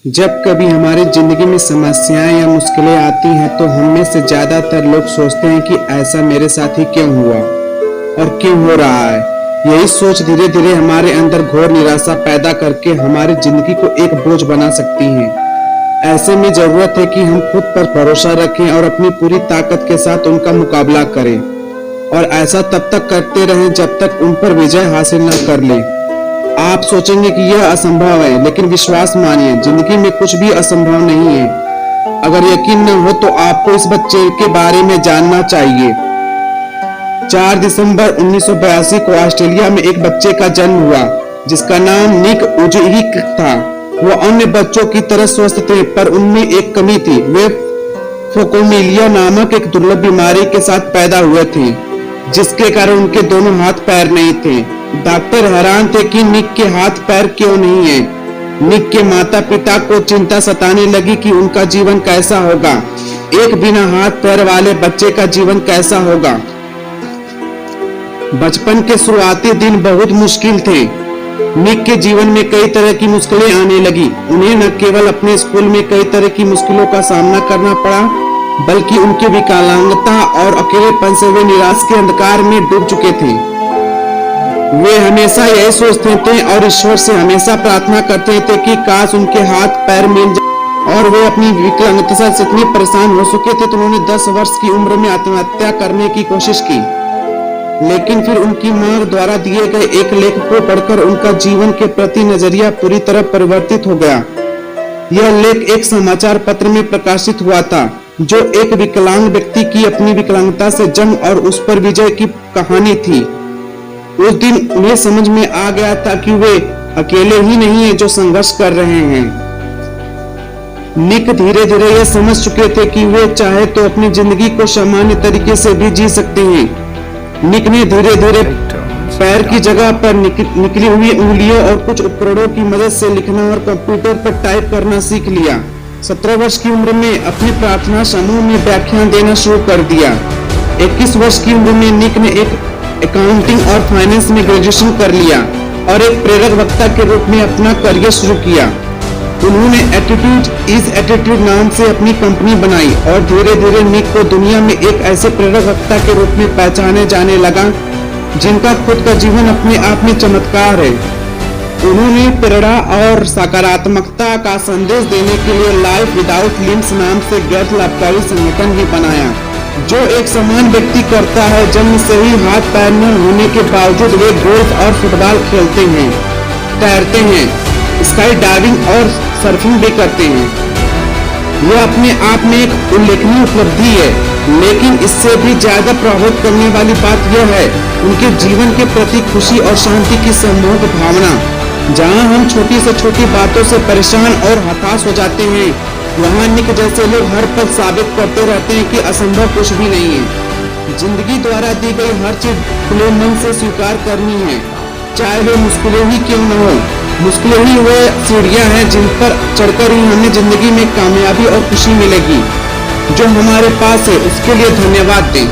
जब कभी हमारी जिंदगी में समस्याएं या मुश्किलें आती हैं तो हम में से ज्यादातर लोग सोचते हैं कि ऐसा मेरे साथ ही क्यों हुआ और क्यों हो रहा है। यही सोच धीरे धीरे हमारे अंदर घोर निराशा पैदा करके हमारी जिंदगी को एक बोझ बना सकती है। ऐसे में जरूरत है कि हम खुद पर भरोसा रखें और अपनी पूरी ताकत के साथ उनका मुकाबला करें, और ऐसा तब तक करते रहें जब तक उन पर विजय हासिल न कर लें। आप सोचेंगे कि यह असंभव है, लेकिन विश्वास मानिए, जिंदगी में कुछ भी असंभव नहीं है। अगर यकीन न हो तो आपको इस बच्चे के बारे में जानना चाहिए। 4 दिसंबर 1982 को ऑस्ट्रेलिया में एक बच्चे का जन्म हुआ जिसका नाम निक वुजहिक था। वो अन्य बच्चों की तरह स्वस्थ थे, पर उनमें एक कमी थी। वे फोकोमिलिया नामक एक दुर्लभ बीमारी के साथ पैदा हुए थे, जिसके कारण उनके दोनों हाथ पैर नहीं थे। डॉक्टर हैरान थे कि निक के हाथ पैर क्यों नहीं है। निक के माता पिता को चिंता सताने लगी कि उनका जीवन कैसा होगा। एक बिना हाथ पैर वाले बच्चे का जीवन कैसा होगा। बचपन के शुरुआती दिन बहुत मुश्किल थे। निक के जीवन में कई तरह की मुश्किलें आने लगी। उन्हें न केवल अपने स्कूल में कई तरह की मुश्किलों का सामना करना पड़ा, बल्कि उनकी विकलांगता और अकेलेपन से वे निराश के अंधकार में डूब चुके थे। वे हमेशा यही सोचते थे और ईश्वर से हमेशा प्रार्थना करते थे कि काश उनके हाथ पैर मिल जाए। और वे अपनी विकलांगता से इतने परेशान हो चुके थे तो उन्होंने 10 वर्ष की उम्र में आत्महत्या करने की कोशिश की। लेकिन फिर उनकी मां द्वारा दिए गए एक लेख को पढ़कर उनका जीवन के प्रति नजरिया पूरी तरह परिवर्तित हो गया। यह लेख एक समाचार पत्र में प्रकाशित हुआ था, जो एक विकलांग व्यक्ति की अपनी विकलांगता से जंग और उस पर विजय की कहानी थी। उस दिन उन्हें समझ में आ गया था कि वे अकेले ही नहीं हैं जो संघर्ष कर रहे हैं। निक धीरे धीरे यह समझ चुके थे कि वे चाहे तो अपनी जिंदगी को सामान्य तरीके से भी जी सकते हैं। निक ने धीरे धीरे पैर की जगह पर निकली हुई उंगलियों और कुछ उपकरणों की मदद से लिखना और कंप्यूटर पर टाइप करना सीख लिया। 17 वर्ष की उम्र में अपने प्रार्थना समूह में व्याख्यान देना शुरू कर दिया। 21 वर्ष की उम्र में निक ने एक अकाउंटिंग और फाइनेंस में ग्रेजुएशन कर लिया और एक प्रेरक वक्ता के रूप में अपना करियर शुरू किया। उन्होंने एटीट्यूड इज एटीट्यूड नाम से अपनी कंपनी बनाई और धीरे धीरे निक को दुनिया में एक ऐसे प्रेरक वक्ता के रूप में पहचाने जाने लगा जिनका खुद का जीवन अपने आप में चमत्कार है। उन्होंने प्रेरणा और सकारात्मकता का संदेश देने के लिए लाइफ विदाउट लिम्स नाम से गैर लाभकारी संगठन भी बनाया, जो एक समान व्यक्ति करता है। जन्म से ही हाथ पैर न होने के बावजूद वे गोल्फ और फुटबॉल खेलते हैं, तैरते हैं, स्काई डाइविंग और सर्फिंग भी करते हैं। यह अपने आप में एक उल्लेखनीय उपलब्धि है, लेकिन इससे भी ज्यादा प्रभावित करने वाली बात यह है उनके जीवन के प्रति खुशी और शांति की सम्मोहक भावना। जहां हम छोटी से छोटी बातों से परेशान और हताश हो जाते हैं, वहाँ निक जैसे लोग हर पल साबित करते रहते हैं कि असंभव कुछ भी नहीं है। जिंदगी द्वारा दी गई हर चीज खुले मन से स्वीकार करनी है, चाहे वे मुश्किलें ही क्यों न हो। मुश्किलें ही वे सीढ़ियां हैं जिन पर चढ़कर ही हमें जिंदगी में कामयाबी और खुशी मिलेगी। जो हमारे पास है उसके लिए धन्यवाद दें।